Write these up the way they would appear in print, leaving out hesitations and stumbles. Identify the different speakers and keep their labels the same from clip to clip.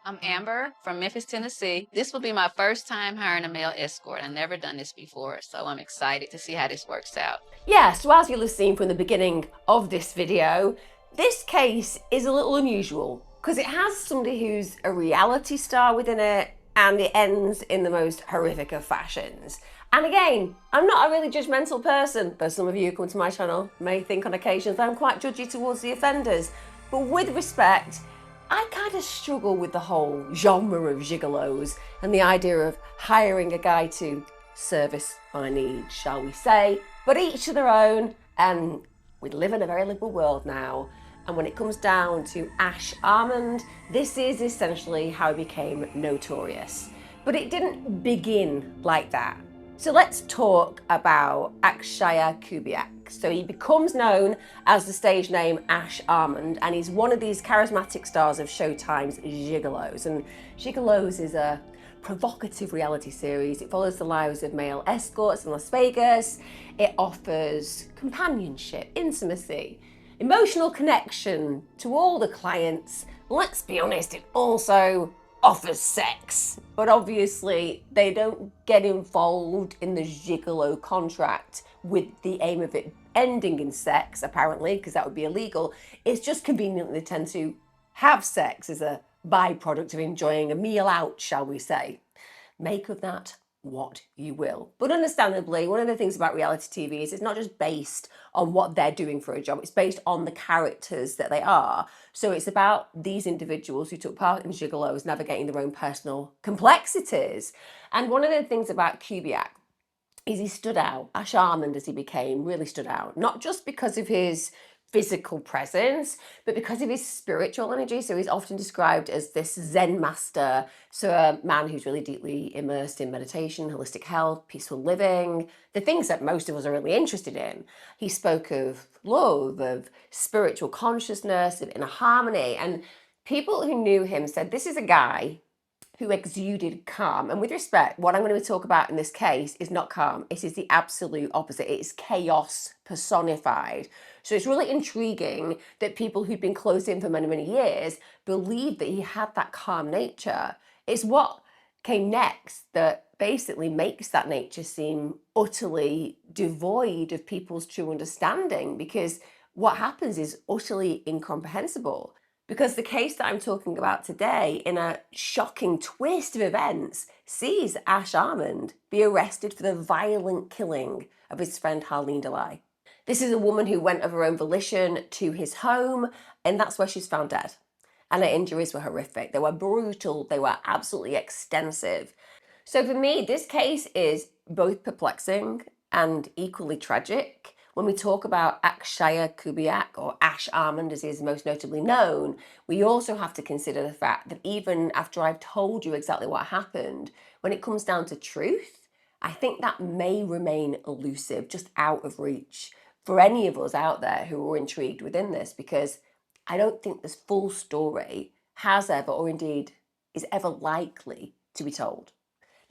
Speaker 1: I'm Amber from Memphis, Tennessee. This will be my first time hiring a male escort. I've never done this before, so I'm excited to see how this works out.
Speaker 2: Yeah, so as you'll have seen from the beginning of this video, this case is a little unusual because it has somebody who's a reality star within it, and it ends in the most horrific of fashions. And again, I'm not a really judgmental person, though some of you who come to my channel may think on occasions that I'm quite judgy towards the offenders. But with respect, I kind of struggle with the whole genre of gigolos and the idea of hiring a guy to service my needs, shall we say. But each to their own, and we live in a very liberal world now. And when it comes down to Ash Armond, this is essentially how he became notorious. But it didn't begin like that. So let's talk about Akshaya Kubiak. So he becomes known as the stage name Ash Armond, and he's one of these charismatic stars of Showtime's Gigolos. And Gigolos is a provocative reality series. It follows the lives of male escorts in Las Vegas. It offers companionship, intimacy, emotional connection to all the clients. Let's be honest, it also offers sex, but obviously they don't get involved in the gigolo contract with the aim of it ending in sex, apparently, because that would be illegal. It's just convenient they tend to have sex as a byproduct of enjoying a meal out, shall we say. Make of that what you will. But understandably, one of the things about reality TV is it's not just based on what they're doing for a job, it's based on the characters that they are. So it's about these individuals who took part in Gigolos navigating their own personal complexities. And one of the things about Kubiak is he stood out. Ash Armond, as he became, really stood out, not just because of his physical presence, but because of his spiritual energy. So he's often described as this Zen master, so a man who's really deeply immersed in meditation, holistic health, peaceful living, the things that most of us are really interested in. He spoke of love, of spiritual consciousness, of inner harmony, and people who knew him said this is a guy who exuded calm. And with respect, what I'm going to talk about in this case is not calm. It is the absolute opposite. It is chaos personified. So it's really intriguing that people who've been close to him for many, many years believe that he had that calm nature. It's what came next that basically makes that nature seem utterly devoid of people's true understanding, because what happens is utterly incomprehensible. Because the case that I'm talking about today, in a shocking twist of events, sees Ash Armond be arrested for the violent killing of his friend Herleen Dulai. This is a woman who went of her own volition to his home, and that's where she's found dead. And her injuries were horrific. They were brutal. They were absolutely extensive. So for me, this case is both perplexing and equally tragic. When we talk about Akshaya Kubiak, or Ash Armond as he is most notably known, we also have to consider the fact that even after I've told you exactly what happened, when it comes down to truth, I think that may remain elusive, just out of reach for any of us out there who are intrigued within this, because I don't think this full story has ever, or indeed is ever likely to be told.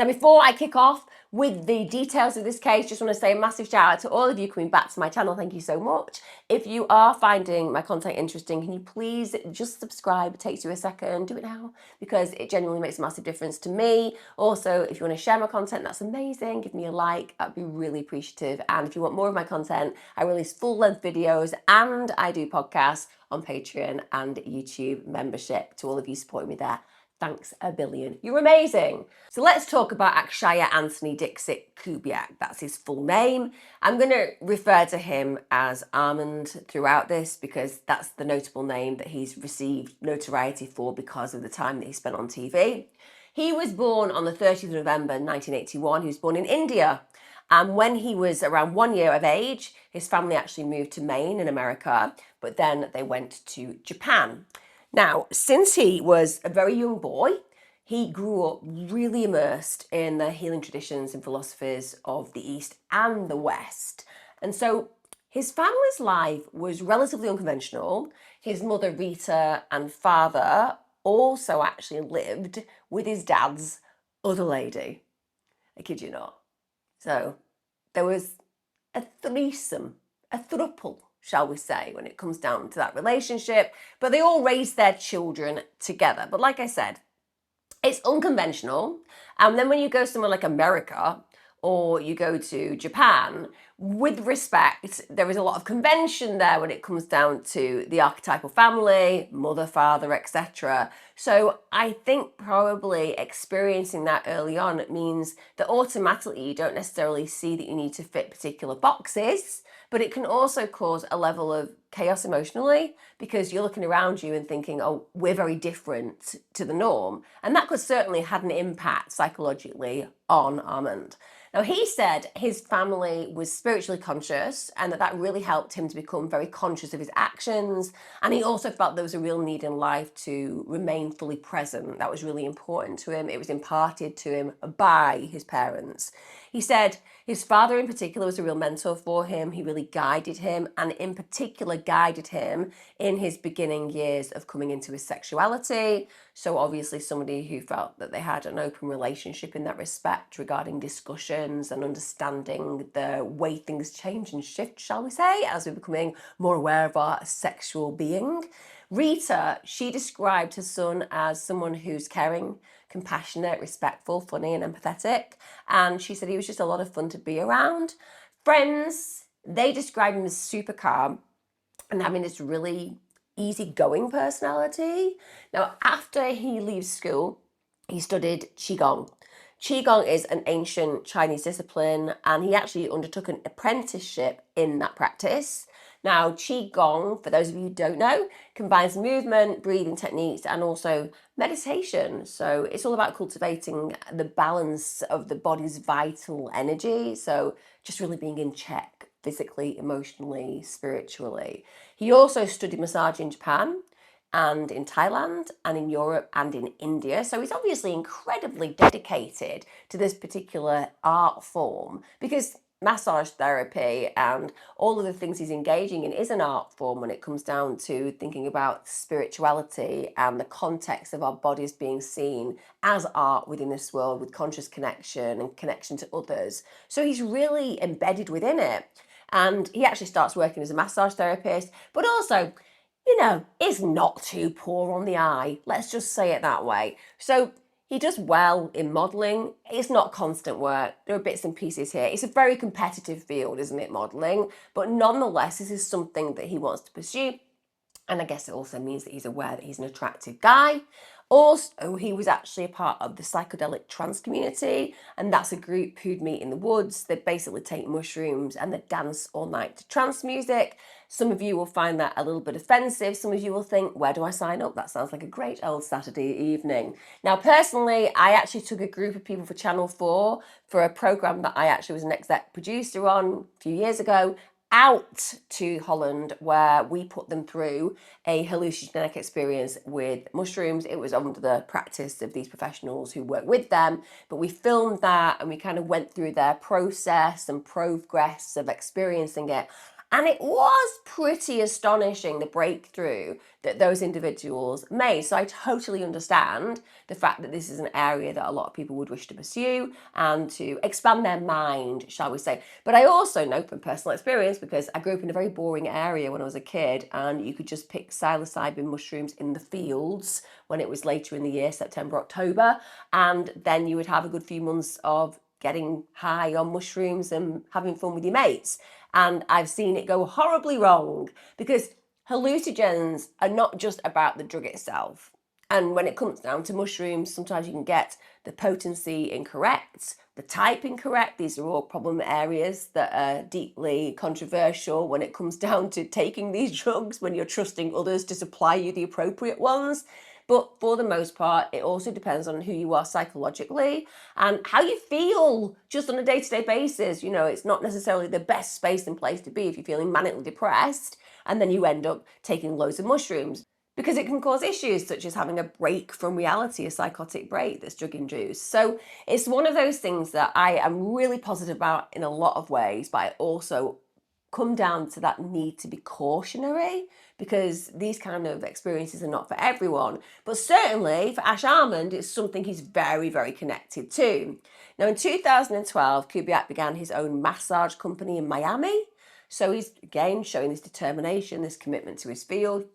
Speaker 2: Now, before I kick off with the details of this case, just want to say a massive shout out to all of you coming back to my channel. Thank you so much. If you are finding my content interesting, can you please just subscribe? It takes you a second. Do it now, because it genuinely makes a massive difference to me. Also, if you want to share my content, that's amazing. Give me a like. I'd be really appreciative. And if you want more of my content, I release full-length videos and I do podcasts on Patreon and YouTube membership. To all of you supporting me there, thanks a billion. You're amazing. So let's talk about Akshaya Anthony Dixit Kubiak. That's his full name. I'm going to refer to him as Armond throughout this because that's the notable name that he's received notoriety for because of the time that he spent on TV. He was born on the 30th of November 1981. He was born in India. And when he was around 1 year of age, his family actually moved to Maine in America, but then they went to Japan. Now, since he was a very young boy, he grew up really immersed in the healing traditions and philosophies of the East and the West. And so his family's life was relatively unconventional. His mother, Rita, and father also actually lived with his dad's other lady. I kid you not. So there was a threesome, a throuple, shall we say, when it comes down to that relationship, but they all raised their children together. But like I said, It's unconventional. And then when you go somewhere like America or you go to Japan, with respect, there is a lot of convention there when it comes down to the archetypal family, mother, father, etc. So I think probably experiencing that early on means that automatically you don't necessarily see that you need to fit particular boxes, but it can also cause a level of chaos emotionally because you're looking around you and thinking, oh, we're very different to the norm. And that could certainly have an impact psychologically on Armand. Now, he said his family was spiritually conscious and that really helped him to become very conscious of his actions. And he also felt there was a real need in life to remain fully present. That was really important to him. It was imparted to him by his parents. He said his father in particular was a real mentor for him. He really guided him, and in particular guided him in his beginning years of coming into his sexuality. So obviously somebody who felt that they had an open relationship in that respect regarding discussions and understanding the way things change and shift, shall we say, as we're becoming more aware of our sexual being. Rita, she described her son as someone who's caring, compassionate, respectful, funny, and empathetic. And she said he was just a lot of fun to be around. Friends, they described him as super calm and having this really easygoing personality. Now, after he leaves school, he studied Qigong. Qigong is an ancient Chinese discipline, and he actually undertook an apprenticeship in that practice. Now, Qigong, for those of you who don't know, combines movement, breathing techniques, and also meditation. So it's all about cultivating the balance of the body's vital energy. So just really being in check physically, emotionally, spiritually. He also studied massage in Japan and in Thailand and in Europe and in India. So he's obviously incredibly dedicated to this particular art form because massage therapy and all of the things he's engaging in is an art form when it comes down to thinking about spirituality and the context of our bodies being seen as art within this world with conscious connection and connection to others. So he's really embedded within it. And he actually starts working as a massage therapist, but also, is not too poor on the eye. Let's just say it that way. So he does well in modelling. It's not constant work. There are bits and pieces here. It's a very competitive field, isn't it, modelling? But nonetheless, this is something that he wants to pursue. And I guess it also means that he's aware that he's an attractive guy. Also, he was actually a part of the psychedelic trance community, and that's a group who'd meet in the woods. They'd basically take mushrooms and they'd dance all night to trance music. Some of you will find that a little bit offensive. Some of you will think, where do I sign up? That sounds like a great old Saturday evening. Now, personally, I actually took a group of people for Channel 4 for a programme that I actually was an exec producer on a few years ago, out to Holland, where we put them through a hallucinogenic experience with mushrooms. It was under the practice of these professionals who work with them, but we filmed that and we kind of went through their process and progress of experiencing it. And it was pretty astonishing, the breakthrough that those individuals made. So I totally understand the fact that this is an area that a lot of people would wish to pursue and to expand their mind, shall we say. But I also know from personal experience, because I grew up in a very boring area when I was a kid, and you could just pick psilocybin mushrooms in the fields when it was later in the year, September, October, and then you would have a good few months of getting high on mushrooms and having fun with your mates. And I've seen it go horribly wrong because hallucinogens are not just about the drug itself. And when it comes down to mushrooms, sometimes you can get the potency incorrect, the type incorrect. These are all problem areas that are deeply controversial when it comes down to taking these drugs, when you're trusting others to supply you the appropriate ones. But for the most part, it also depends on who you are psychologically and how you feel just on a day-to-day basis. It's not necessarily the best space and place to be if you're feeling manically depressed and then you end up taking loads of mushrooms, because it can cause issues such as having a break from reality, a psychotic break that's drug-induced. So it's one of those things that I am really positive about in a lot of ways, but I also come down to that need to be cautionary, because these kind of experiences are not for everyone. But certainly for Ash Armand, it's something he's very, very connected to. Now, in 2012, Kubiak began his own massage company in Miami. So he's, again, showing this determination, this commitment to his field.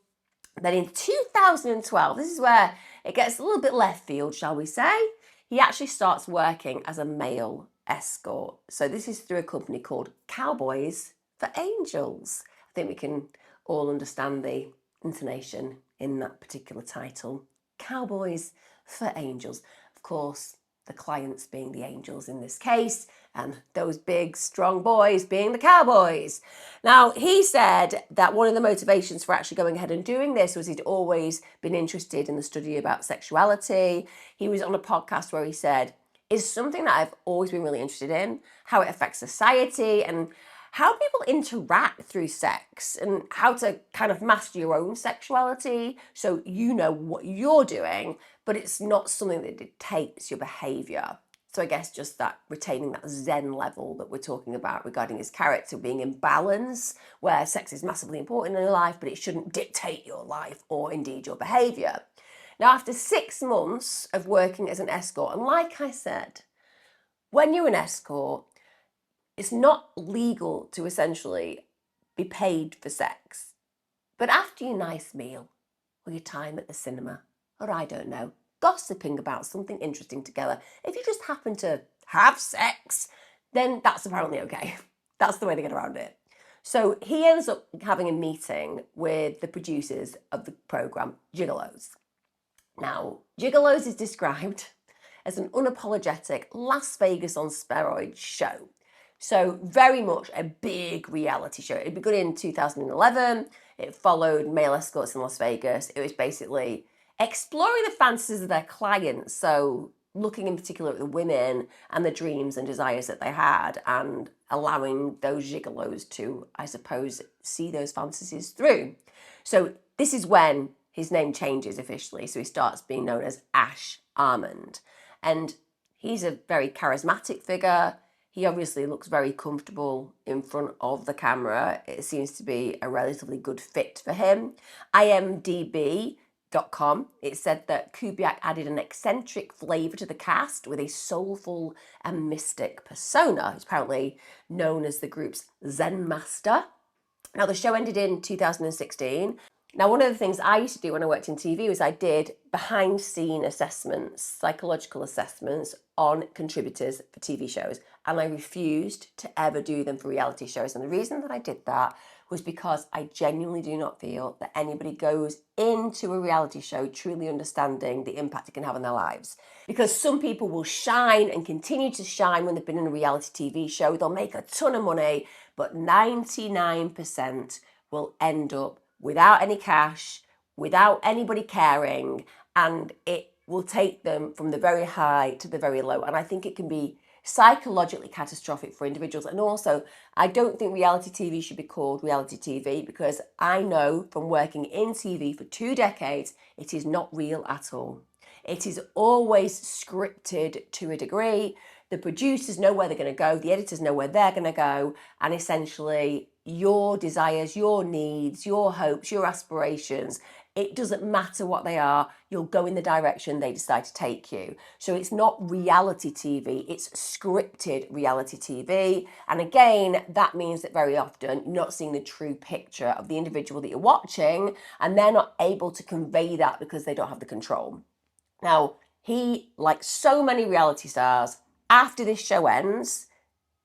Speaker 2: Then in 2012, this is where it gets a little bit left field, shall we say. He actually starts working as a male escort. So this is through a company called Cowboys for Angels. I think we can all understand the intonation in that particular title. Cowboys for Angels. Of course, the clients being the angels in this case, and those big, strong boys being the cowboys. Now, he said that one of the motivations for actually going ahead and doing this was he'd always been interested in the study about sexuality. He was on a podcast where he said, it's something that I've always been really interested in, how it affects society and how people interact through sex and how to kind of master your own sexuality so you know what you're doing, but it's not something that dictates your behaviour. So I guess just that retaining that Zen level that we're talking about regarding his character being in balance, where sex is massively important in your life, but it shouldn't dictate your life or indeed your behaviour. Now, after 6 months of working as an escort, and like I said, when you're an escort, it's not legal to essentially be paid for sex. But after your nice meal, or your time at the cinema, or I don't know, gossiping about something interesting together, if you just happen to have sex, then that's apparently okay. That's the way to get around it. So he ends up having a meeting with the producers of the programme, Gigolos. Now, Gigolos is described as an unapologetic Las Vegas on steroids show. So very much a big reality show. It began in 2011. It followed male escorts in Las Vegas. It was basically exploring the fantasies of their clients. So looking in particular at the women and the dreams and desires that they had and allowing those gigolos to, I suppose, see those fantasies through. So this is when his name changes officially. So he starts being known as Ash Armand. And he's a very charismatic figure. He obviously looks very comfortable in front of the camera. It seems to be a relatively good fit for him. IMDb.com, it said that Kubiak added an eccentric flavour to the cast with a soulful and mystic persona. He's apparently known as the group's Zen master. Now, the show ended in 2016. Now, one of the things I used to do when I worked in TV was I did behind-scene assessments, psychological assessments on contributors for TV shows, and I refused to ever do them for reality shows. And the reason that I did that was because I genuinely do not feel that anybody goes into a reality show truly understanding the impact it can have on their lives. Because some people will shine and continue to shine when they've been in a reality TV show. They'll make a ton of money, but 99% will end up without any cash, without anybody caring, and it will take them from the very high to the very low. And I think it can be psychologically catastrophic for individuals. And also, I don't think reality TV should be called reality TV because I know from working in TV for 2 decades, it is not real at all. It is always scripted to a degree. The producers know where they're going to go, the editors know where they're going to go, and essentially your desires, your needs, your hopes, your aspirations, it doesn't matter what they are, you'll go in the direction they decide to take you. So it's not reality TV, it's scripted reality TV. And again, that means that very often you're not seeing the true picture of the individual that you're watching, and they're not able to convey that because they don't have the control. Now, he, like so many reality stars, after this show ends,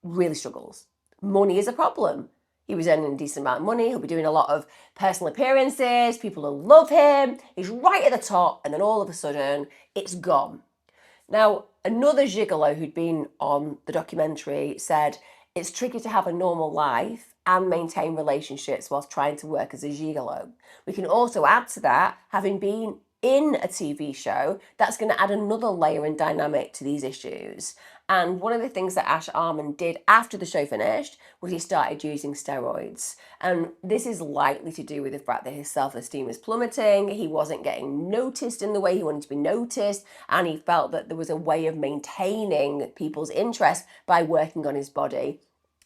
Speaker 2: really struggles. Money is a problem. He was earning a decent amount of money. He'll be doing a lot of personal appearances. People will love him. He's right at the top. And then all of a sudden, it's gone. Now, another gigolo who'd been on the documentary said it's tricky to have a normal life and maintain relationships whilst trying to work as a gigolo. We can also add to that, having been in a TV show, that's going to add another layer and dynamic to these issues. And one of the things that Ash Armond did after the show finished was he started using steroids. And this is likely to do with the fact that his self-esteem was plummeting, he wasn't getting noticed in the way he wanted to be noticed, and he felt that there was a way of maintaining people's interest by working on his body.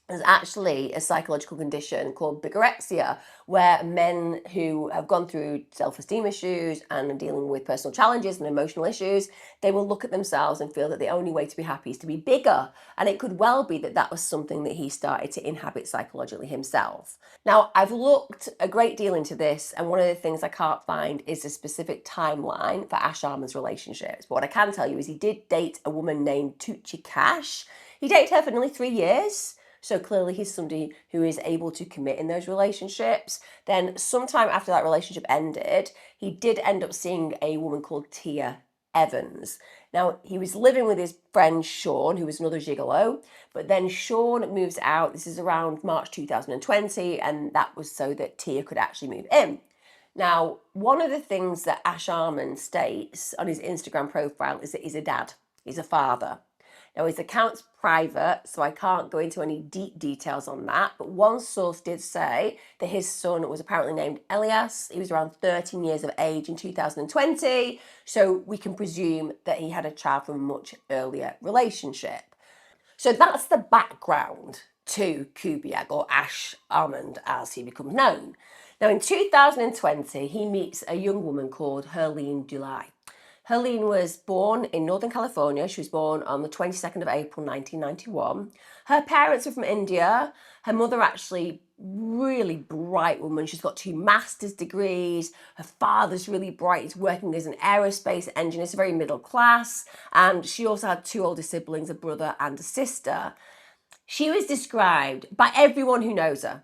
Speaker 2: There's actually a psychological condition called bigorexia, where men who have gone through self-esteem issues and are dealing with personal challenges and emotional issues, they will look at themselves and feel that the only way to be happy is to be bigger. And it could well be that that was something that he started to inhabit psychologically himself. Now, I've looked a great deal into this, and one of the things I can't find is a specific timeline for Ash Armand's relationships. But what I can tell you is he did date a woman named Tucci Cash. He dated her for nearly 3 years. So clearly he's somebody who is able to commit in those relationships. Then sometime after that relationship ended, he did end up seeing a woman called Tia Evans. Now, he was living with his friend Sean, who was another gigolo, but then Sean moves out. This is around March 2020, and that was so that Tia could actually move in. Now, one of the things that Ash Armond states on his Instagram profile is that he's a dad, he's a father. Now, his account's private, so I can't go into any deep details on that, but one source did say that his son was apparently named Elias. He was around 13 years of age in 2020, so we can presume that he had a child from a much earlier relationship. So that's the background to Kubiak, or Ash Armond as he becomes known. Now, in 2020, he meets a young woman called Herleen Dulai. Herleene was born in Northern California. She was born on the 22nd of April 1991. Her parents were from India. Her mother actually really bright woman. She's got 2 master's degrees. Her father's really bright. He's working as an aerospace engineer. It's very middle class. And she also had 2 older siblings, a brother and a sister. She was described by everyone who knows her,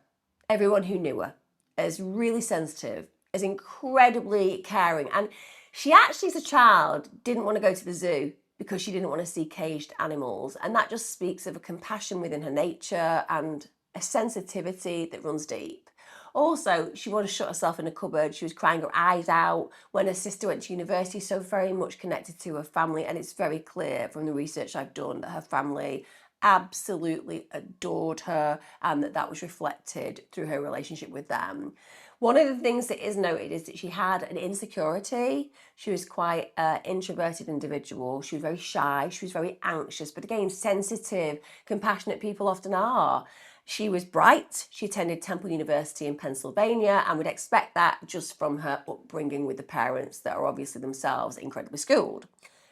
Speaker 2: everyone who knew her, as really sensitive, as incredibly caring. And she actually, as a child, didn't want to go to the zoo because she didn't want to see caged animals. And that just speaks of a compassion within her nature and a sensitivity that runs deep. Also, she wanted to shut herself in a cupboard. She was crying her eyes out when her sister went to university, so very much connected to her family. And it's very clear from the research I've done that her family absolutely adored her and that was reflected through her relationship with them. One of the things that is noted is that she had an insecurity. She was quite an introverted individual. She was very shy. She was very anxious, but again, sensitive, compassionate people often are. She was bright. She attended Temple University in Pennsylvania and would expect that just from her upbringing with the parents that are obviously themselves incredibly schooled.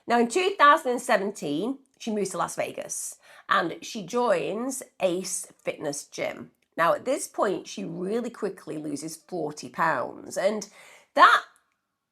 Speaker 2: Now, in 2017, she moves to Las Vegas and she joins Ace Fitness Gym. Now, at this point, she really quickly loses 40 pounds. And that,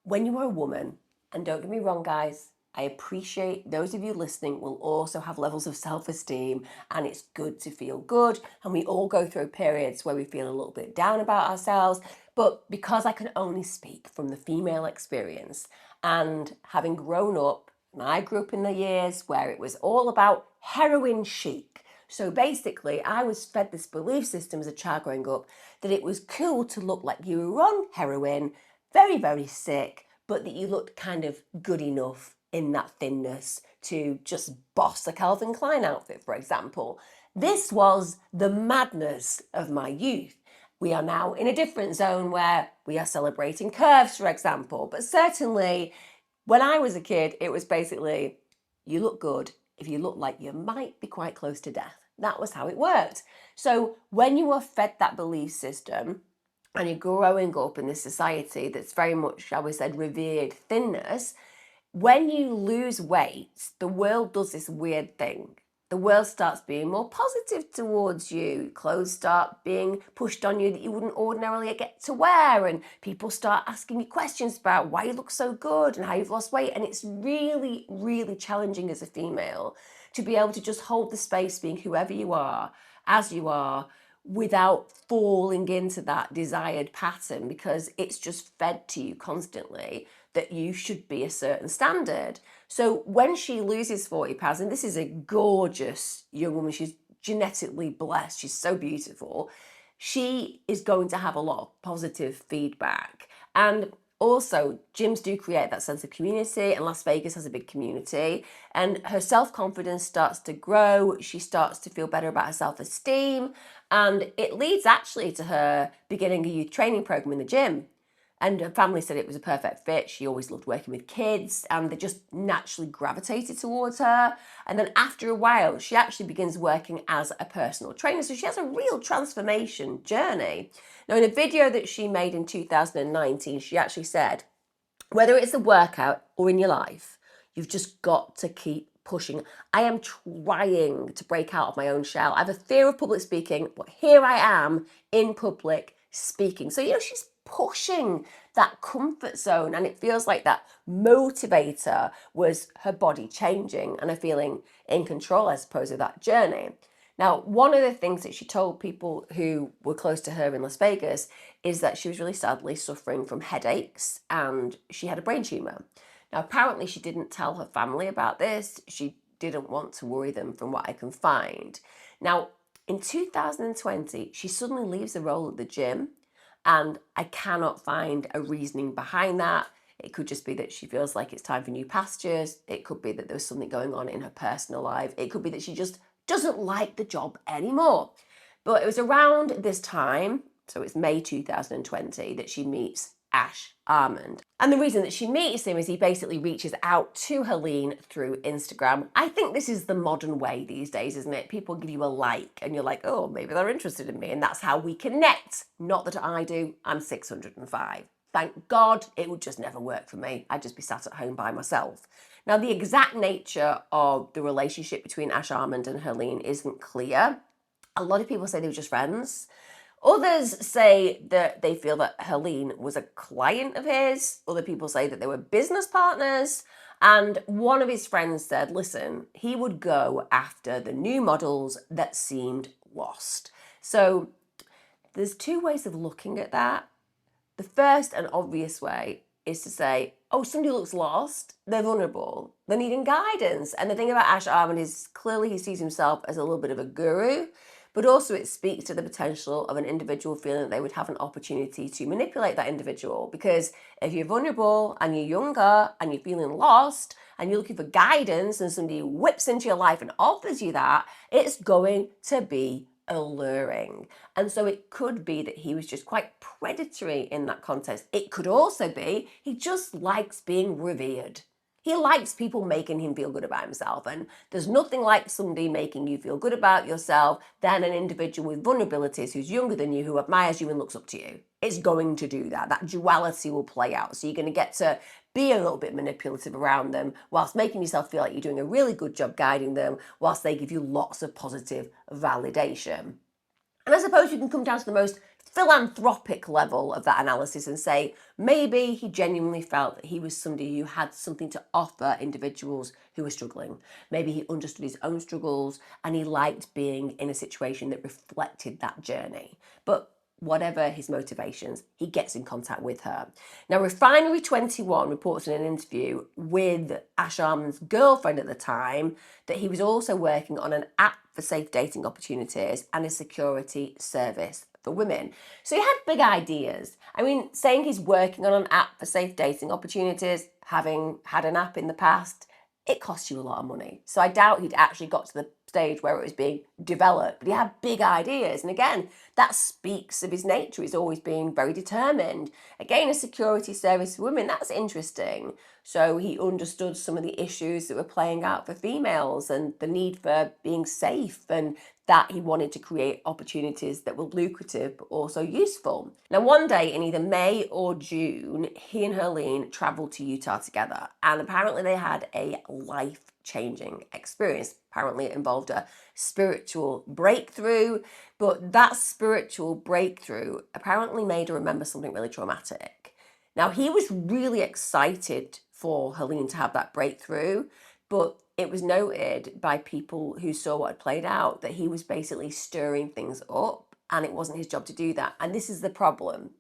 Speaker 2: when you are a woman, and don't get me wrong, guys, I appreciate those of you listening will also have levels of self-esteem, and it's good to feel good. And we all go through periods where we feel a little bit down about ourselves. But because I can only speak from the female experience, and having grown up, and I grew up in the years where it was all about heroin chic. So basically, I was fed this belief system as a child growing up that it was cool to look like you were on heroin, very, very sick, but that you looked kind of good enough in that thinness to just boss a Calvin Klein outfit, for example. This was the madness of my youth. We are now in a different zone where we are celebrating curves, for example. But certainly, when I was a kid, it was basically, you look good if you look like you might be quite close to death. That was how it worked. So when you are fed that belief system and you're growing up in this society that's very much, shall we say, revered thinness, when you lose weight, the world does this weird thing. The world starts being more positive towards you. Clothes start being pushed on you that you wouldn't ordinarily get to wear. And people start asking you questions about why you look so good and how you've lost weight. And it's really, really challenging as a female to be able to just hold the space being whoever you are, as you are, without falling into that desired pattern, because it's just fed to you constantly that you should be a certain standard. So when she loses 40 pounds, and this is a gorgeous young woman, she's genetically blessed, she's so beautiful, she is going to have a lot of positive feedback. And also, gyms do create that sense of community, and Las Vegas has a big community, and her self-confidence starts to grow. She starts to feel better about her self-esteem, and it leads actually to her beginning a youth training program in the gym. And her family said it was a perfect fit. She always loved working with kids and they just naturally gravitated towards her. And then after a while, she actually begins working as a personal trainer. So she has a real transformation journey. Now, in a video that she made in 2019, she actually said, whether it's a workout or in your life, you've just got to keep pushing. I am trying to break out of my own shell. I have a fear of public speaking, but here I am in public speaking. So, she's pushing that comfort zone, and it feels like that motivator was her body changing and her feeling in control, I suppose, of that journey. Now, one of the things that she told people who were close to her in Las Vegas is that she was really sadly suffering from headaches and she had a brain tumor. Now, apparently she didn't tell her family about this. She didn't want to worry them from what I can find. Now, in 2020, she suddenly leaves the role at the gym, and I cannot find a reasoning behind that. It could just be that she feels like it's time for new pastures. It could be that there was something going on in her personal life. It could be that she just doesn't like the job anymore. But it was around this time, so it's May 2020, that she meets Ash Armond. And the reason that she meets him is he basically reaches out to Herleen through Instagram. I think this is the modern way these days, isn't it? People give you a like and you're like, oh, maybe they're interested in me. And that's how we connect. Not that I do. I'm 605. Thank God it would just never work for me. I'd just be sat at home by myself. Now, the exact nature of the relationship between Ash Armond and Herleen isn't clear. A lot of people say they were just friends. Others say that they feel that Herleen was a client of his. Other people say that they were business partners. And one of his friends said, listen, he would go after the new models that seemed lost. So there's two ways of looking at that. The first and obvious way is to say, oh, somebody looks lost, they're vulnerable, they're needing guidance. And the thing about Ash Armond is clearly he sees himself as a little bit of a guru, but also it speaks to the potential of an individual feeling that they would have an opportunity to manipulate that individual. Because if you're vulnerable and you're younger and you're feeling lost and you're looking for guidance and somebody whips into your life and offers you that, it's going to be alluring. And so it could be that he was just quite predatory in that context. It could also be he just likes being revered. He likes people making him feel good about himself. And there's nothing like somebody making you feel good about yourself than an individual with vulnerabilities who's younger than you, who admires you and looks up to you. It's going to do that. That duality will play out. So you're going to get to be a little bit manipulative around them whilst making yourself feel like you're doing a really good job guiding them, whilst they give you lots of positive validation. And I suppose you can come down to the most philanthropic level of that analysis and say, maybe he genuinely felt that he was somebody who had something to offer individuals who were struggling. Maybe he understood his own struggles and he liked being in a situation that reflected that journey. But whatever his motivations, he gets in contact with her. Now, Refinery 21 reports in an interview with Ash Armond's girlfriend at the time that he was also working on an app for safe dating opportunities and a security service for women. So he had big ideas. I mean, saying he's working on an app for safe dating opportunities, having had an app in the past, it costs you a lot of money. So I doubt he'd actually got to the stage where it was being developed, but he had big ideas. And again, that speaks of his nature. He's always been very determined. Again, a security service for women, that's interesting. So he understood some of the issues that were playing out for females and the need for being safe, and that he wanted to create opportunities that were lucrative but also useful. Now, one day in either May or June, he and Herleen travelled to Utah together, and apparently they had a life-changing experience. Apparently it involved a spiritual breakthrough, but that spiritual breakthrough apparently made her remember something really traumatic. Now, he was really excited for Herleen to have that breakthrough, but it was noted by people who saw what had played out that he was basically stirring things up, and it wasn't his job to do that. And this is the problem.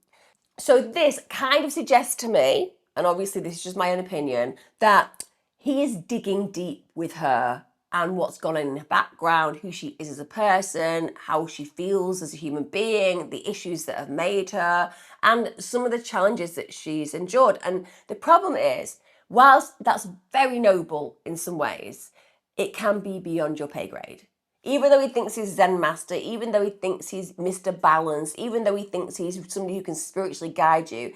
Speaker 2: So this kind of suggests to me, and obviously this is just my own opinion, that he is digging deep with her and what's gone on in her background, who she is as a person, how she feels as a human being, the issues that have made her, and some of the challenges that she's endured. And the problem is, whilst that's very noble in some ways, it can be beyond your pay grade. Even though he thinks he's Zen master, even though he thinks he's Mr. Balance, even though he thinks he's somebody who can spiritually guide you,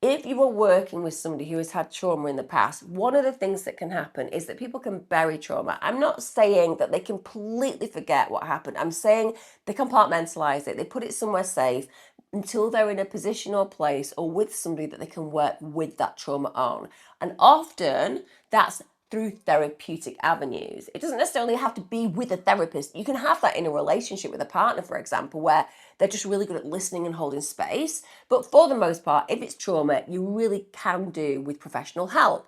Speaker 2: if you are working with somebody who has had trauma in the past, one of the things that can happen is that people can bury trauma. I'm not saying that they completely forget what happened. I'm saying they compartmentalize it. They put it somewhere safe until they're in a position or place or with somebody that they can work with that trauma on. And often that's through therapeutic avenues. It doesn't necessarily have to be with a therapist. You can have that in a relationship with a partner, for example, where they're just really good at listening and holding space. But for the most part, if it's trauma, you really can do with professional help.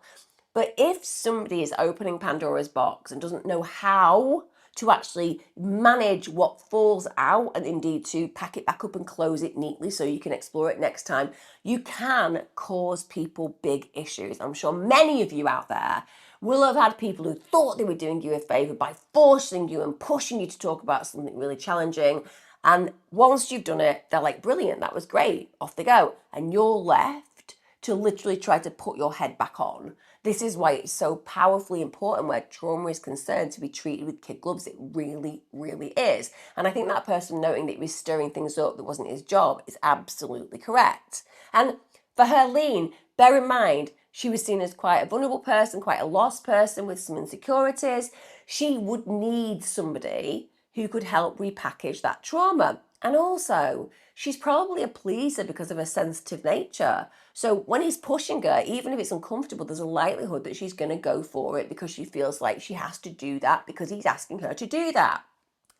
Speaker 2: But if somebody is opening Pandora's box and doesn't know how to actually manage what falls out and indeed to pack it back up and close it neatly so you can explore it next time, you can cause people big issues. I'm sure many of you out there will have had people who thought they were doing you a favour by forcing you and pushing you to talk about something really challenging. And once you've done it, they're like, brilliant, that was great, off they go. And you're left to literally try to put your head back on. This is why it's so powerfully important where trauma is concerned to be treated with kid gloves. It really, really is. And I think that person noting that he was stirring things up that wasn't his job is absolutely correct. And for Herleene, bear in mind, she was seen as quite a vulnerable person, quite a lost person with some insecurities. She would need somebody who could help repackage that trauma. And also, she's probably a pleaser because of her sensitive nature. So when he's pushing her, even if it's uncomfortable, there's a likelihood that she's going to go for it because she feels like she has to do that because he's asking her to do that.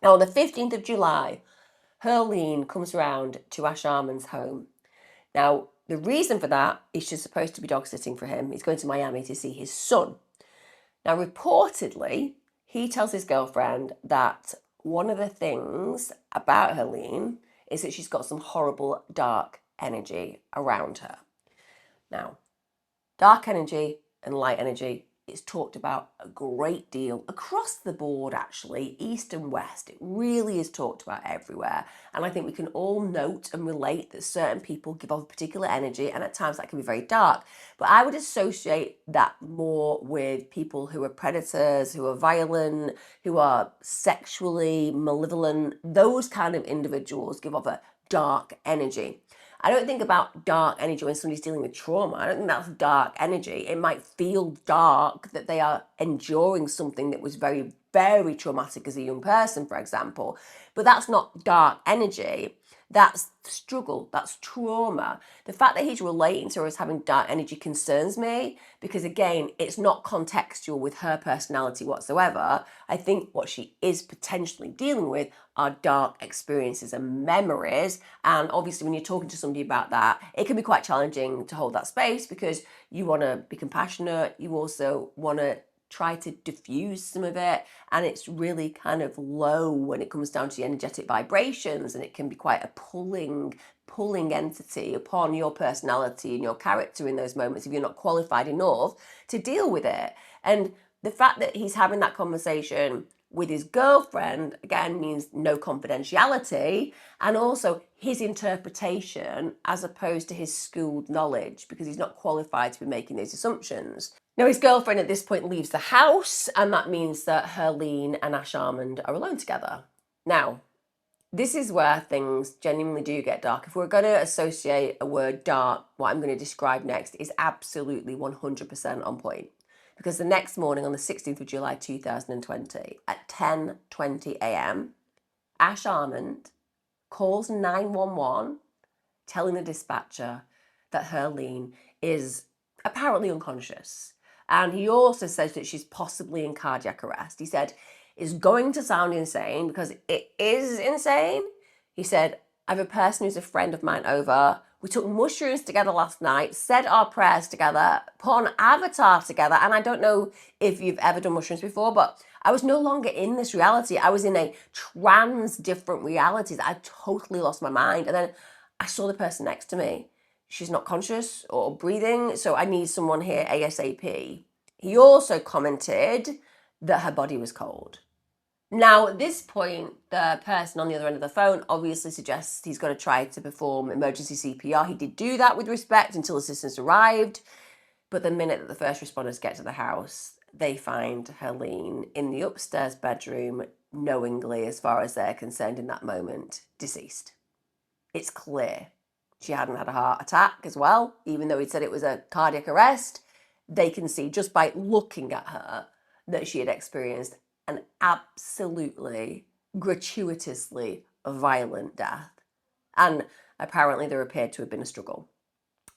Speaker 2: Now, on the 15th of July, Herleene comes round to Ash Armand's home. Now, the reason for that is she's supposed to be dog sitting for him. He's going to Miami to see his son. Now, reportedly, he tells his girlfriend that one of the things about Herleene is that she's got some horrible dark energy around her. Now, dark energy and light energy is talked about a great deal across the board, actually, east and west. It really is talked about everywhere. And I think we can all note and relate that certain people give off a particular energy, and at times that can be very dark. But I would associate that more with people who are predators, who are violent, who are sexually malevolent. Those kind of individuals give off a dark energy. I don't think about dark energy when somebody's dealing with trauma. I don't think that's dark energy. It might feel dark that they are enduring something that was very, very traumatic as a young person, for example. But that's not dark energy. That's struggle. That's trauma. The fact that he's relating to her as having dark energy concerns me because, again, it's not contextual with her personality whatsoever. I think what she is potentially dealing with are dark experiences and memories. And obviously, when you're talking to somebody about that, it can be quite challenging to hold that space because you want to be compassionate. You also want to try to diffuse some of it, and it's really kind of low when it comes down to the energetic vibrations, and it can be quite a pulling entity upon your personality and your character in those moments if you're not qualified enough to deal with it. And the fact that he's having that conversation with his girlfriend, again, means no confidentiality, and also his interpretation as opposed to his schooled knowledge, because he's not qualified to be making those assumptions. Now, his girlfriend at this point leaves the house, and that means that Herleene and Ash Armand are alone together. Now, this is where things genuinely do get dark. If we're going to associate a word dark, what I'm going to describe next is absolutely 100% on point. Because the next morning, on the 16th of July 2020, at 10:20 a.m., Ash Armand calls 911, telling the dispatcher that Herleene is apparently unconscious. And he also says that she's possibly in cardiac arrest. He said, it's going to sound insane because it is insane. He said, I have a person who's a friend of mine over. We took mushrooms together last night, said our prayers together, put on Avatar together. And I don't know if you've ever done mushrooms before, but I was no longer in this reality. I was in a different realities. I totally lost my mind. And then I saw the person next to me. She's not conscious or breathing, so I need someone here ASAP. He also commented that her body was cold. Now, at this point, the person on the other end of the phone obviously suggests he's got to try to perform emergency CPR. He did do that with respect until assistance arrived. But the minute that the first responders get to the house, they find Herleene in the upstairs bedroom, knowingly, as far as they're concerned in that moment, deceased. It's clear. She hadn't had a heart attack as well, even though he said it was a cardiac arrest. They can see just by looking at her that she had experienced an absolutely gratuitously violent death. And apparently there appeared to have been a struggle.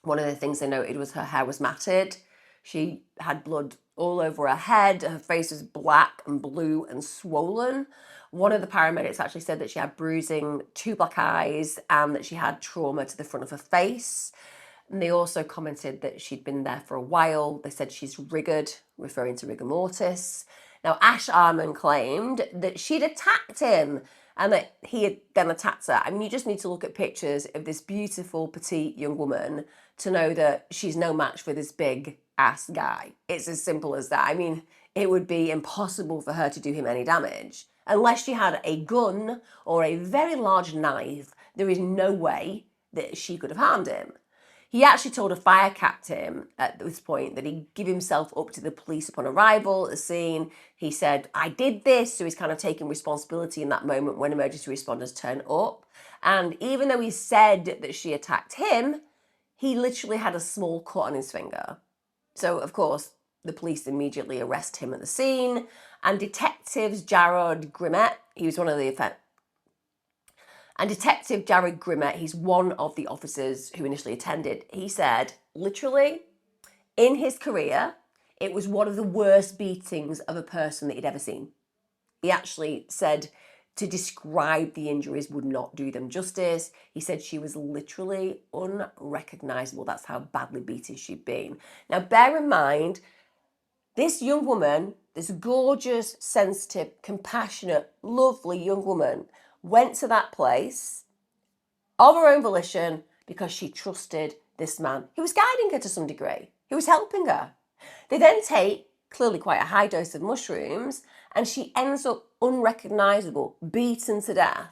Speaker 2: One of the things they noted was her hair was matted. She had blood all over her head. Her face was black and blue and swollen. One of the paramedics actually said that she had bruising, 2 black eyes, and that she had trauma to the front of her face. And they also commented that she'd been there for a while. They said she's rigored, referring to rigor mortis. Now, Ash Armond claimed that she'd attacked him and that he had then attacked her. I mean, you just need to look at pictures of this beautiful, petite young woman to know that she's no match for this big ass guy. It's as simple as that. I mean, it would be impossible for her to do him any damage. Unless she had a gun or a very large knife, there is no way that she could have harmed him. He actually told a fire captain at this point that he'd give himself up to the police upon arrival at the scene. He said, I did this, so he's kind of taking responsibility in that moment when emergency responders turn up. And even though he said that she attacked him, he literally had a small cut on his finger. So, of course, the police immediately arrest him at the scene. And detectives Jared Grimmett, he was one of the And Detective Jared Grimmett, he's one of the officers who initially attended, he said, literally, in his career, it was one of the worst beatings of a person that he'd ever seen. He actually said to describe the injuries would not do them justice. He said she was literally unrecognisable. That's how badly beaten she'd been. Now, bear in mind, this young woman, this gorgeous, sensitive, compassionate, lovely young woman, went to that place of her own volition because she trusted this man. He was guiding her to some degree. He was helping her. They then take clearly quite a high dose of mushrooms and she ends up unrecognisable, beaten to death.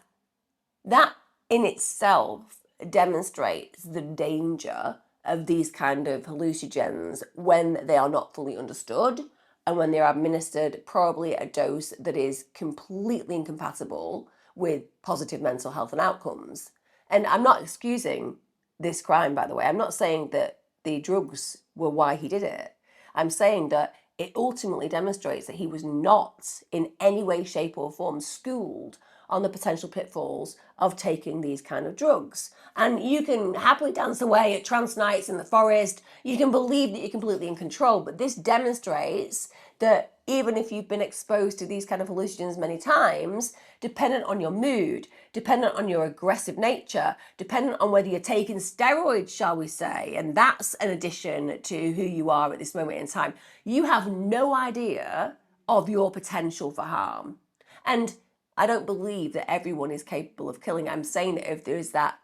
Speaker 2: That in itself demonstrates the danger of these kind of hallucinogens when they are not fully understood and when they're administered probably at a dose that is completely incompatible with positive mental health and outcomes. And I'm not excusing this crime, by the way. I'm not saying that the drugs were why he did it. I'm saying that it ultimately demonstrates that he was not in any way, shape or form schooled on the potential pitfalls of taking these kind of drugs. And you can happily dance away at trance nights in the forest. You can believe that you're completely in control, but this demonstrates that even if you've been exposed to these kind of hallucinogens many times, dependent on your mood, dependent on your aggressive nature, dependent on whether you're taking steroids, shall we say, and that's an addition to who you are at this moment in time, you have no idea of your potential for harm. And I don't believe that everyone is capable of killing. I'm saying that if there is that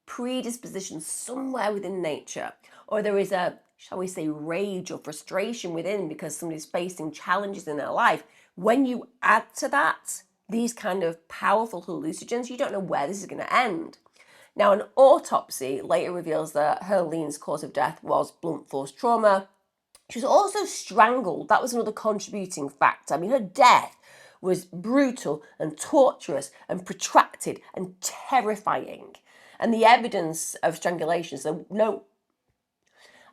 Speaker 2: predisposition somewhere within nature, or there is a, shall we say, rage or frustration within because somebody's facing challenges in their life, when you add to that these kind of powerful hallucinogens, you don't know where this is going to end. Now, an autopsy later reveals that Herleene's cause of death was blunt force trauma. She was also strangled. That was another contributing factor. I mean, her death was brutal and torturous and protracted and terrifying. And the evidence of strangulation,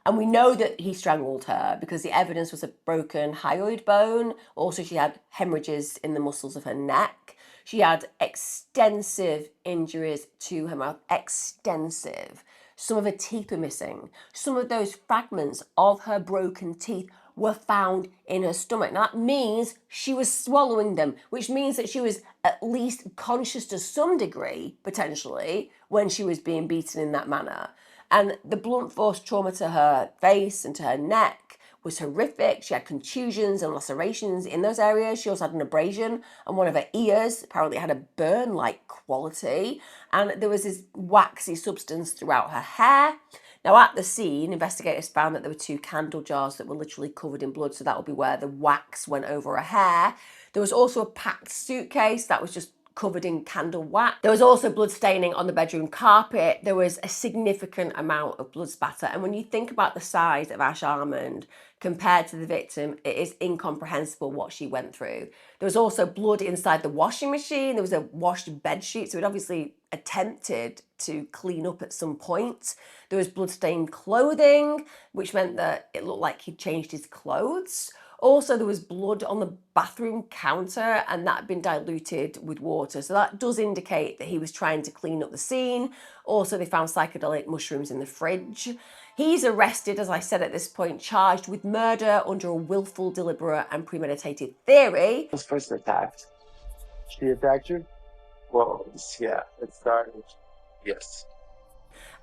Speaker 2: and we know that he strangled her because the evidence was a broken hyoid bone. Also, she had hemorrhages in the muscles of her neck. She had extensive injuries to her mouth, extensive. Some of her teeth were missing. Some of those fragments of her broken teeth were found in her stomach. Now, that means she was swallowing them, which means that she was at least conscious to some degree, potentially, when she was being beaten in that manner. And the blunt force trauma to her face and to her neck was horrific. She had contusions and lacerations in those areas. She also had an abrasion on one of her ears. Apparently it had a burn-like quality. And there was this waxy substance throughout her hair. Now, at the scene, investigators found that there were 2 candle jars that were literally covered in blood, so that would be where the wax went over her hair. There was also a packed suitcase that was just covered in candle wax. There was also blood staining on the bedroom carpet. There was a significant amount of blood spatter. And when you think about the size of Ash Armond compared to the victim, it is incomprehensible what she went through. There was also blood inside the washing machine. There was a washed bed sheet, so it obviously attempted to clean up at some point. There was bloodstained clothing, which meant that it looked like he'd changed his clothes. Also, there was blood on the bathroom counter, and that had been diluted with water. So that does indicate that he was trying to clean up the scene. Also, they found psychedelic mushrooms in the fridge. He's arrested, as I said at this point, charged with murder under a willful, deliberate and premeditated theory.
Speaker 3: I was first attacked. She attacked you? Well, yeah, it started. Yes.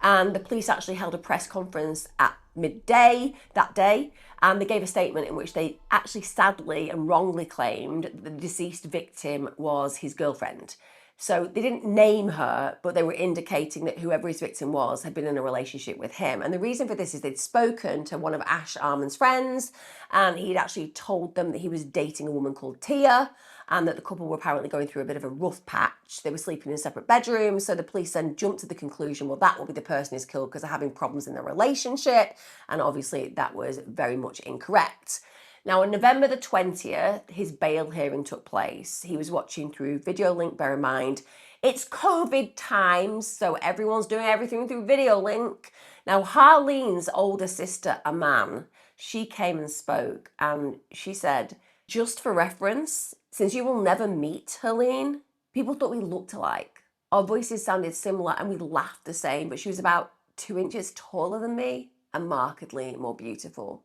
Speaker 2: And the police actually held a press conference at midday that day, and they gave a statement in which they actually sadly and wrongly claimed that the deceased victim was his girlfriend. So they didn't name her, but they were indicating that whoever his victim was had been in a relationship with him. And the reason for this is they'd spoken to one of Ash Armand's friends, and he'd actually told them that he was dating a woman called Tia, and that the couple were apparently going through a bit of a rough patch. They were sleeping in separate bedrooms, so the police then jumped to the conclusion, well, that will be the person who's killed because they're having problems in their relationship, and obviously that was very much incorrect. Now, on November the 20th, his bail hearing took place. He was watching through video link. Bear in mind, it's COVID times, so everyone's doing everything through video link. Now, Herleene's older sister, Aman, she came and spoke, and she said, just for reference, since you will never meet Herleene, people thought we looked alike. Our voices sounded similar and we laughed the same, but she was about 2 inches taller than me and markedly more beautiful.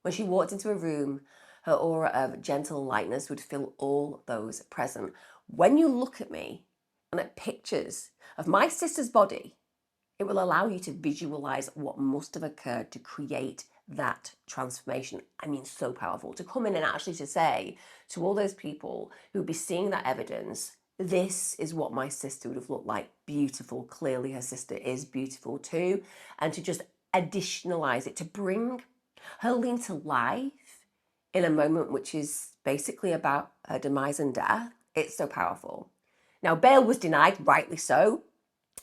Speaker 2: When she walked into a room, her aura of gentle lightness would fill all those present. When you look at me and at pictures of my sister's body, it will allow you to visualize what must have occurred to create that transformation. I mean, so powerful to come in and actually to say to all those people who would be seeing that evidence, this is what my sister would have looked like. Beautiful. Clearly her sister is beautiful too. And to just additionalize it, to bring Herleene to life in a moment which is basically about her demise and death. It's so powerful. Now, bail was denied, rightly so.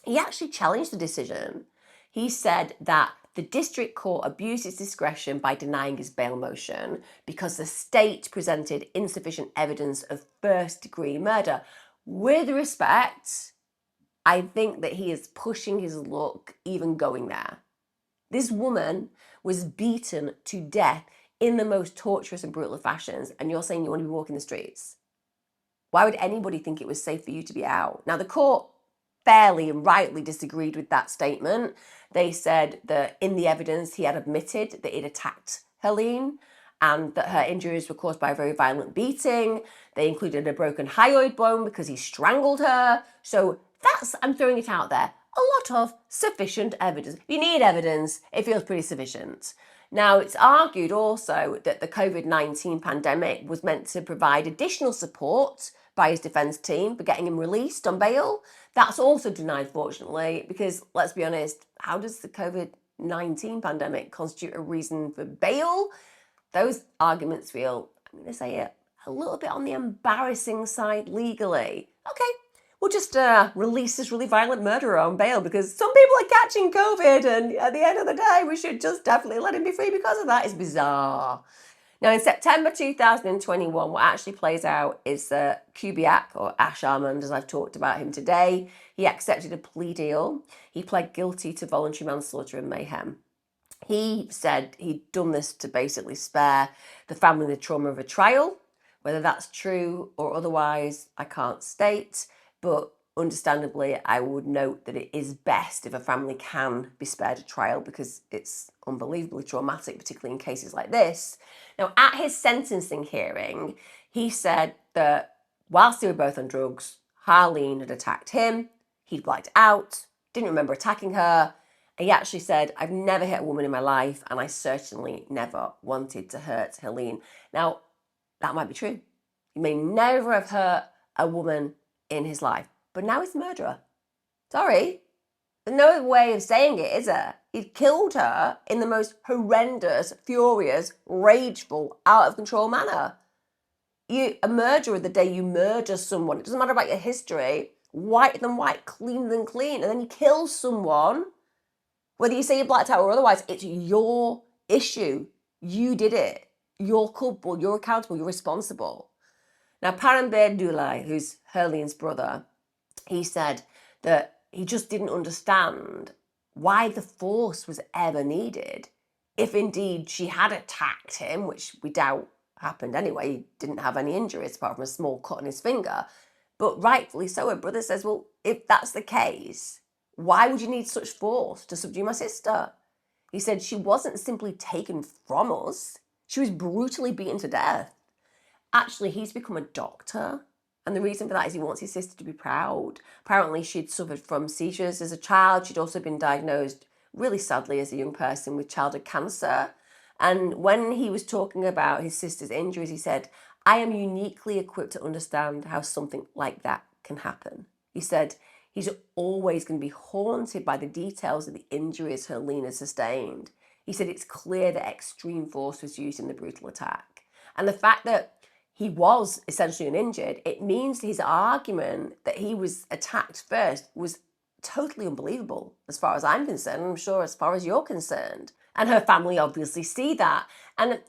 Speaker 2: He actually challenged the decision. He said that the district court abused its discretion by denying his bail motion because the state presented insufficient evidence of first-degree murder. With respect, I think that he is pushing his luck even going there. This woman was beaten to death in the most torturous and brutal of fashions, and you're saying you want to be walking the streets? Why would anybody think it was safe for you to be out? Now, the court fairly and rightly disagreed with that statement. They said that in the evidence he had admitted that he'd attacked Herleene and that her injuries were caused by a very violent beating. They included a broken hyoid bone because he strangled her. So that's, I'm throwing it out there, a lot of sufficient evidence. If you need evidence, it feels pretty sufficient. Now, it's argued also that the COVID-19 pandemic was meant to provide additional support by his defence team for getting him released on bail. That's also denied, fortunately, because let's be honest, how does the COVID-19 pandemic constitute a reason for bail? Those arguments feel, I'm going to say it, a little bit on the embarrassing side legally. Okay, we'll just release this really violent murderer on bail because some people are catching COVID, and at the end of the day, we should just definitely let him be free because of that. It's bizarre. Now, in September 2021, what actually plays out is that Kubiak, or Ash Armond, as I've talked about him today, he accepted a plea deal. He pled guilty to voluntary manslaughter and mayhem. He said he'd done this to basically spare the family the trauma of a trial. Whether that's true or otherwise, I can't state, but understandably, I would note that it is best if a family can be spared a trial because it's unbelievably traumatic, particularly in cases like this. Now, at his sentencing hearing, he said that whilst they were both on drugs, Herleene had attacked him, he'd blacked out, didn't remember attacking her. He actually said, I've never hit a woman in my life, and I certainly never wanted to hurt Herleene. Now, that might be true. He may never have hurt a woman in his life, but now he's a murderer. Sorry. There's no other way of saying it, is there? He'd killed her in the most horrendous, furious, rageful, out of control manner. You're a murderer the day you murder someone. It doesn't matter about your history. Whiter than white, cleaner than clean. And then you kill someone. Whether you say you blacked out or otherwise, it's your issue. You did it. You're culpable. You're accountable. You're responsible. Now, Herleen Dulai, who's Herleene's brother, he said that he just didn't understand why the force was ever needed. If indeed she had attacked him, which we doubt happened anyway, he didn't have any injuries apart from a small cut on his finger. But rightfully so, her brother says, well, if that's the case, why would you need such force to subdue my sister? He said she wasn't simply taken from us, she was brutally beaten to death. Actually, he's become a doctor, and the reason for that is he wants his sister to be proud. Apparently, she'd suffered from seizures as a child. She'd also been diagnosed, really sadly, as a young person with childhood cancer. And when he was talking about his sister's injuries, he said, I am uniquely equipped to understand how something like that can happen. He said he's always going to be haunted by the details of the injuries Herleene has sustained. He said it's clear that extreme force was used in the brutal attack. And the fact that he was essentially uninjured, it means his argument that he was attacked first was totally unbelievable as far as I'm concerned. I'm sure as far as you're concerned. And her family obviously see that. And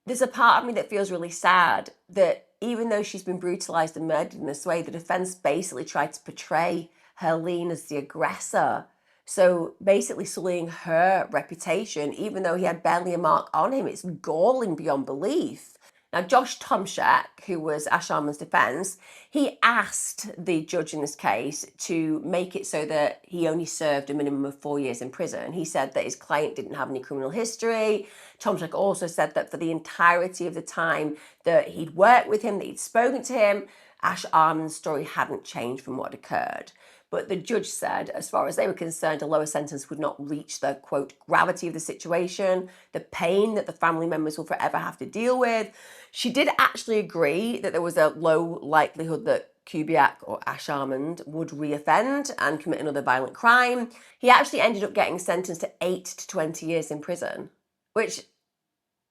Speaker 2: there's a part of me that feels really sad that even though she's been brutalized and murdered in this way, the defense basically tried to portray Herleene as the aggressor. So basically sullying her reputation, even though he had barely a mark on him. It's galling beyond belief. Now, Josh Tomczak, who was Ash Armand's defense, he asked the judge in this case to make it so that he only served a minimum of 4 years in prison. He said that his client didn't have any criminal history. Tomczak also said that for the entirety of the time that he'd worked with him, that he'd spoken to him, Ash Armand's story hadn't changed from what occurred. But the judge said, as far as they were concerned, a lower sentence would not reach the, quote, gravity of the situation, the pain that the family members will forever have to deal with. She did actually agree that there was a low likelihood that Kubiak or Ash Armand would reoffend and commit another violent crime. He actually ended up getting sentenced to 8 to 20 years in prison, which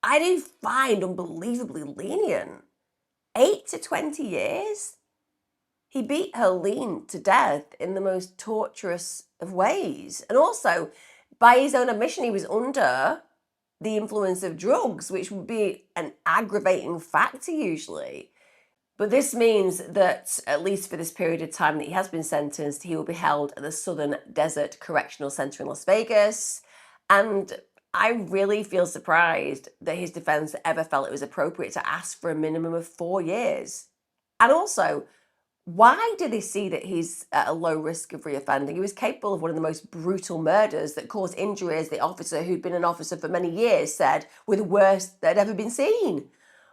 Speaker 2: I do find unbelievably lenient. 8 to 20 years? He beat Herleene to death in the most torturous of ways. And also, by his own admission, he was under the influence of drugs, which would be an aggravating factor usually. But this means that, at least for this period of time that he has been sentenced, he will be held at the Southern Desert Correctional Center in Las Vegas. And I really feel surprised that his defense ever felt it was appropriate to ask for a minimum of 4 years. And also, why do they see that he's at a low risk of reoffending? He was capable of one of the most brutal murders that caused injuries the officer, who'd been an officer for many years, said were the worst that had ever been seen.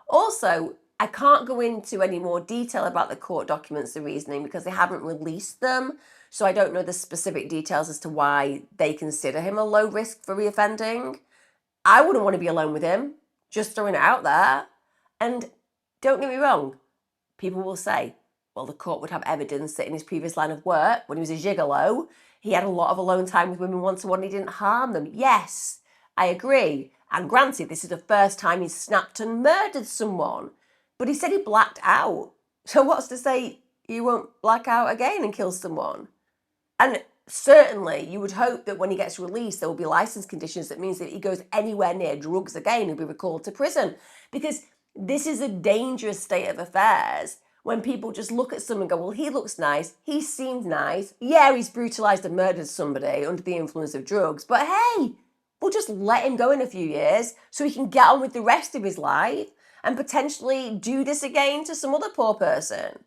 Speaker 2: Also, I can't go into any more detail about the court documents, the reasoning, because they haven't released them. So I don't know the specific details as to why they consider him a low risk for reoffending. I wouldn't want to be alone with him, just throwing it out there. And don't get me wrong, people will say, well, the court would have evidence that in his previous line of work, when he was a gigolo, he had a lot of alone time with women one-to-one and he didn't harm them. Yes, I agree. And granted, this is the first time he's snapped and murdered someone. But he said he blacked out. So what's to say he won't black out again and kill someone? And certainly, you would hope that when he gets released, there will be license conditions that means that if he goes anywhere near drugs again, he'll be recalled to prison. Because this is a dangerous state of affairs when people just look at someone and go, well, he looks nice, he seems nice. Yeah, he's brutalized and murdered somebody under the influence of drugs, but hey, we'll just let him go in a few years so he can get on with the rest of his life and potentially do this again to some other poor person.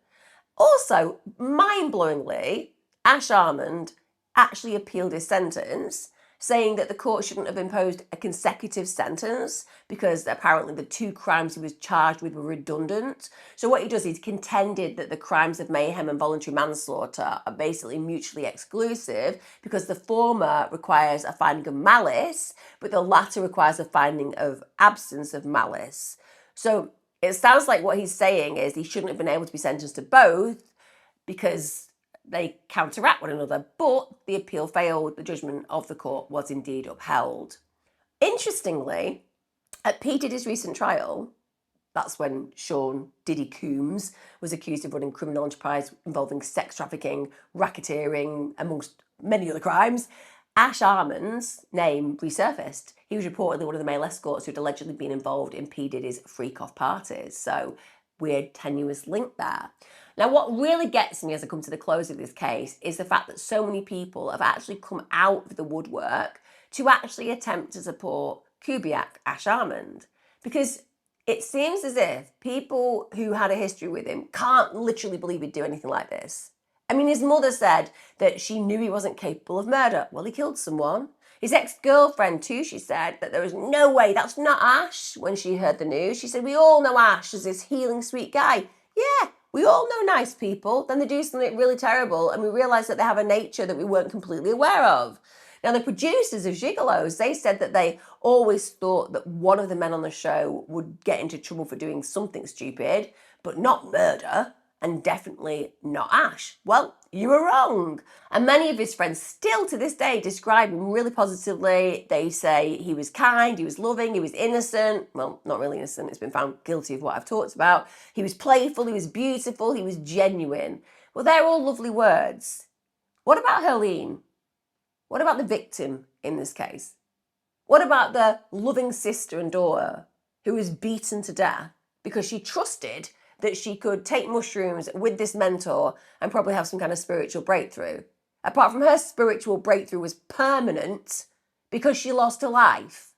Speaker 2: Also, mind-blowingly, Ash Armand actually appealed his sentence, saying that the court shouldn't have imposed a consecutive sentence because apparently the 2 crimes he was charged with were redundant. So what he does is contended that the crimes of mayhem and voluntary manslaughter are basically mutually exclusive because the former requires a finding of malice, but the latter requires a finding of absence of malice. So it sounds like what he's saying is he shouldn't have been able to be sentenced to both because they counteract one another, but the appeal failed. The judgment of the court was indeed upheld. Interestingly, at P. Diddy's recent trial, that's when Sean Diddy Coombs was accused of running criminal enterprise involving sex trafficking, racketeering, amongst many other crimes, Ash Armand's name resurfaced. He was reportedly one of the male escorts who'd allegedly been involved in P. Diddy's freak-off parties. So weird tenuous link there. Now, what really gets me as I come to the close of this case is the fact that so many people have actually come out of the woodwork to actually attempt to support Kubiak Ash Armond, because it seems as if people who had a history with him can't literally believe he'd do anything like this. I mean, his mother said that she knew he wasn't capable of murder. Well, he killed someone. His ex-girlfriend too, she said that there was no way, that's not Ash. When she heard the news, she said, we all know Ash as this healing, sweet guy. Yeah, we all know nice people. Then they do something really terrible and we realise that they have a nature that we weren't completely aware of. Now, the producers of Gigolos, they said that they always thought that one of the men on the show would get into trouble for doing something stupid, but not murder, and definitely not Ash. Well, you were wrong. And many of his friends still to this day describe him really positively. They say he was kind, he was loving, he was innocent. Well, not really innocent, he's been found guilty of what I've talked about. He was playful, he was beautiful, he was genuine. Well, they're all lovely words. What about Herleene? What about the victim in this case? What about the loving sister and daughter who was beaten to death because she trusted that she could take mushrooms with this mentor and probably have some kind of spiritual breakthrough? Apart from her spiritual breakthrough was permanent because she lost her life.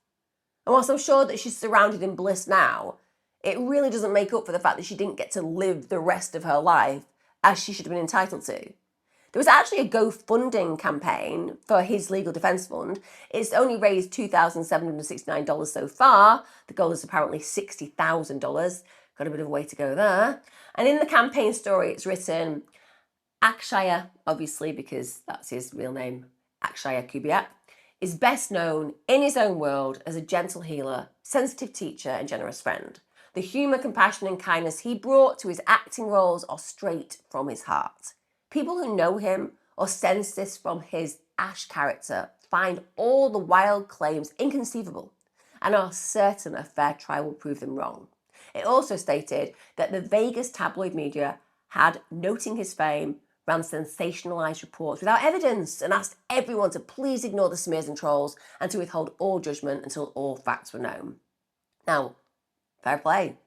Speaker 2: And whilst I'm sure that she's surrounded in bliss now, it really doesn't make up for the fact that she didn't get to live the rest of her life as she should have been entitled to. There was actually a GoFundMe campaign for his legal defence fund. It's only raised $2,769 so far. The goal is apparently $60,000. Got a bit of a way to go there. And in the campaign story, it's written, Akshaya, obviously because that's his real name, Akshaya Kubiak, is best known in his own world as a gentle healer, sensitive teacher and generous friend. The humour, compassion and kindness he brought to his acting roles are straight from his heart. People who know him or sense this from his Ash character find all the wild claims inconceivable and are certain a fair trial will prove them wrong. It also stated that the Vegas tabloid media had, noting his fame, ran sensationalised reports without evidence and asked everyone to please ignore the smears and trolls and to withhold all judgment until all facts were known. Now, fair play.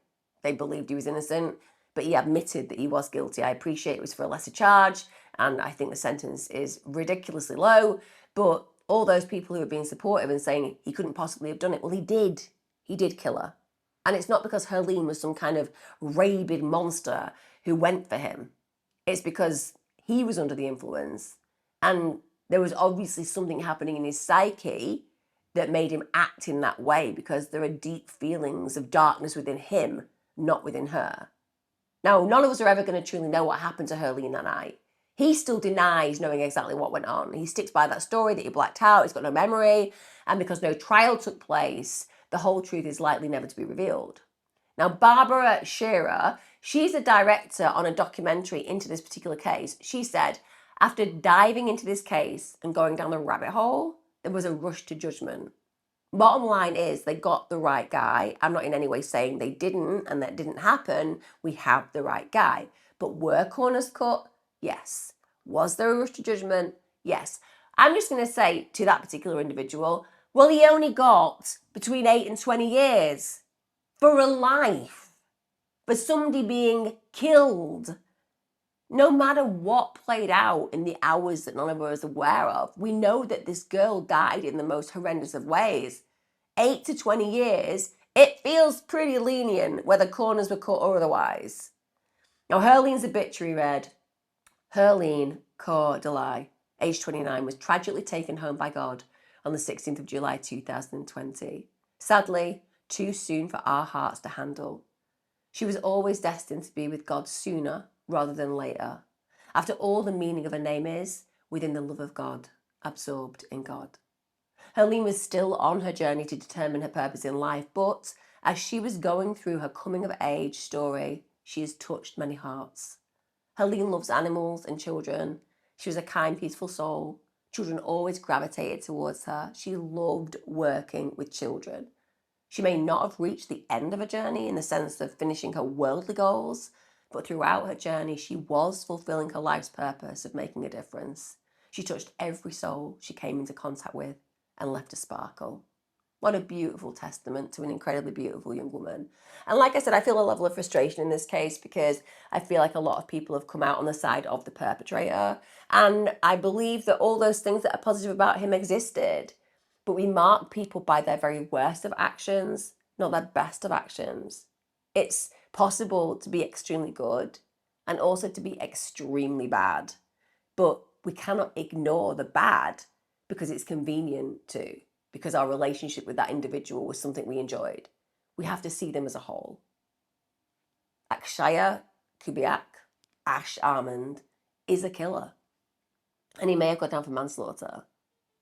Speaker 2: They believed he was innocent, but he admitted that he was guilty. I appreciate it was for a lesser charge, and I think the sentence is ridiculously low, but all those people who have been supportive and saying he couldn't possibly have done it, well, he did. He did kill her. And it's not because Herleene was some kind of rabid monster who went for him. It's because he was under the influence, and there was obviously something happening in his psyche that made him act in that way, because there are deep feelings of darkness within him, not within her. Now, none of us are ever going to truly know what happened to Herleene that night. He still denies knowing exactly what went on. He sticks by that story that he blacked out, he's got no memory, and because no trial took place, the whole truth is likely never to be revealed. Now, Barbara Shearer, she's a director on a documentary into this particular case. She said, after diving into this case and going down the rabbit hole, there was a rush to judgment. Bottom line is they got the right guy. I'm not in any way saying they didn't and that didn't happen. We have the right guy. But were corners cut? Yes. Was there a rush to judgment? Yes. I'm just going to say to that particular individual, well, he only got between 8 and 20 years for a life, for somebody being killed. No matter what played out in the hours that none of us are aware of, we know that this girl died in the most horrendous of ways. 8 to 20 years, it feels pretty lenient whether corners were cut or otherwise. Now, Herleene's obituary read, Herleen Dulai, age 29, was tragically taken home by God on the 16th of July 2020. Sadly, too soon for our hearts to handle. She was always destined to be with God sooner rather than later. After all, the meaning of her name is within the love of God, absorbed in God. Herleene was still on her journey to determine her purpose in life, but as she was going through her coming of age story, she has touched many hearts. Herleene loves animals and children. She was a kind, peaceful soul. Children always gravitated towards her. She loved working with children. She may not have reached the end of her journey in the sense of finishing her worldly goals, but throughout her journey, she was fulfilling her life's purpose of making a difference. She touched every soul she came into contact with and left a sparkle. What a beautiful testament to an incredibly beautiful young woman. And like I said, I feel a level of frustration in this case because I feel like a lot of people have come out on the side of the perpetrator. And I believe that all those things that are positive about him existed. But we mark people by their very worst of actions, not their best of actions. It's possible to be extremely good and also to be extremely bad. But we cannot ignore the bad because it's convenient to, because our relationship with that individual was something we enjoyed. We have to see them as a whole. Akshaya Kubiak, Ash Armand, is a killer. And he may have got down for manslaughter,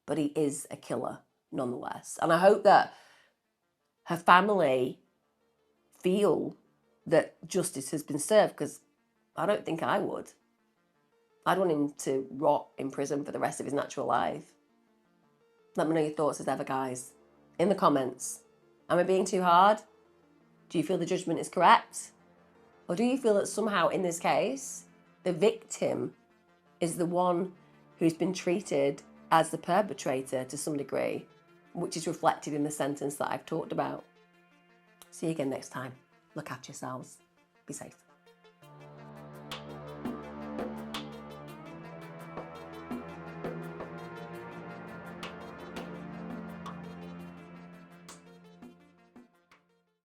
Speaker 2: but he is a killer nonetheless. And I hope that her family feel that justice has been served, because I don't think I would. I'd want him to rot in prison for the rest of his natural life. Let me know your thoughts as ever, guys, in the comments. Am I being too hard? Do you feel the judgment is correct? Or do you feel that somehow in this case, the victim is the one who's been treated as the perpetrator to some degree, which is reflected in the sentence that I've talked about? See you again next time. Look after yourselves. Be safe.